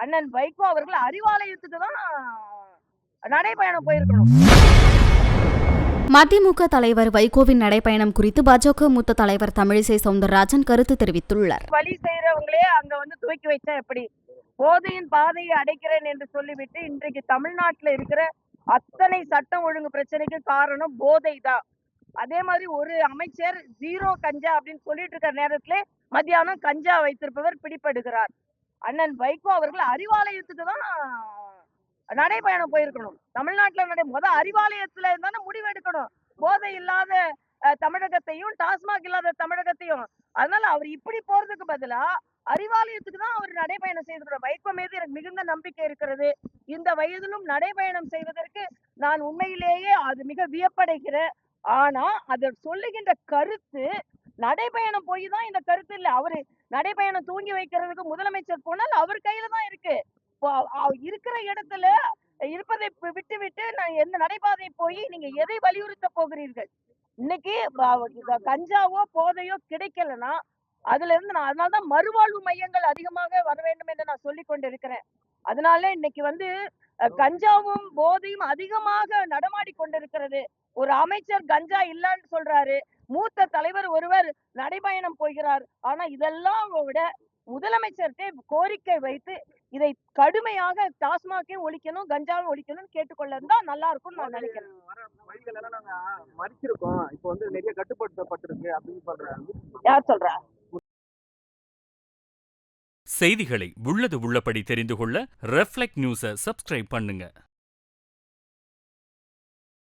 அண்ணன் வைகோ அவர்கள் அறிவாலயத்துக்கு தான் நடைபயணம் போயிருக்கணும். மதிமுக தலைவர் வைகோவின் நடைபயணம் குறித்து பாஜக மூத்த தலைவர் தமிழிசை சவுந்தரராஜன் கருத்து தெரிவித்துள்ளார். வழி செய்யறவங்களே அங்க துவக்கி வச்சா எப்படி? போதையின் பாதையை அடைக்கிறேன் என்று சொல்லிவிட்டு இன்றைக்கு தமிழ்நாட்டுல இருக்கிற அத்தனை சட்டம் ஒழுங்கு பிரச்சனைக்கு காரணம் போதை தான். அதே மாதிரி ஒரு அமைச்சர் ஜீரோ கஞ்சா அப்படின்னு சொல்லிட்டு இருக்கிற நேரத்துல மத்தியானம் கஞ்சா வைத்திருப்பவர் பிடிபடுகிறார். அண்ணன் வைகோ அவர்கள் அறிவாலயத்துக்கு தான் நடைபயணம் போயிருக்கணும். தமிழ்நாட்டுல அறிவாலயத்துல இருந்தானே முடிவெடுக்கணும், போதை இல்லாத தமிழகத்தையும் டாஸ்மாக் இல்லாத தமிழகத்தையும். அதனால அவர் இப்படி போறதுக்கு பதிலா அறிவாலயத்துக்கு தான் அவர் நடைபயணம் செய்திருக்கிறார். வைகோ மீது எனக்கு மிகுந்த நம்பிக்கை இருக்கிறது. இந்த வயதிலும் நடைபயணம் செய்வதற்கு நான் உண்மையிலேயே அது மிக வியப்படைகிறேன். ஆனா அதை சொல்லுகின்ற கருத்து நடைபயணம் போய் தான் இந்த கருத்து இல்லை. அவரு நடைபயணம் தூங்கி வைக்கிறதுக்கு முதலமைச்சர் போனால் அவர் கையில தான் இருக்கு. இருக்கிற இடத்துல இருப்பதை விட்டு விட்டு நான் எந்த நடைபாதை போய் நீங்க எதை வலியுறுத்த போகிறீர்கள்? இன்னைக்கு கஞ்சாவோ போதையோ கிடைக்கலன்னா அதுல இருந்து நான் அதனாலதான் மறுவாழ்வு மையங்கள் அதிகமாக வர வேண்டும் என்று நான் சொல்லிக் கொண்டிருக்கிறேன். அதனால இன்னைக்கு கஞ்சாவும் போதையும் அதிகமாக நடமாடி கொண்டிருக்கிறது. ஒரு அமைச்சர் கஞ்சா இல்லன்னு சொல்றாரு, மூத்த தலைவர் ஒருவர் நடைபயணம் போகிறார். ஆனா இதெல்லாம் விட முதலமைச்சர்கிட்ட கோரிக்கை வைத்து இதை கடுமையாக டாஸ்மாக்கையும் ஒழிக்கணும், கஞ்சாவும் ஒழிக்கணும்னு கேட்டுக்கொள்ளதான் தான் நல்லா இருக்கும் நான் நினைக்கிறேன். யார் சொல்றா? செய்திகளை உள்ளது உள்ளபடி தெரிந்து கொள்ள ரெஃப்ளெக்ட் நியூஸை சப்ஸ்கிரைப் பண்ணுங்க.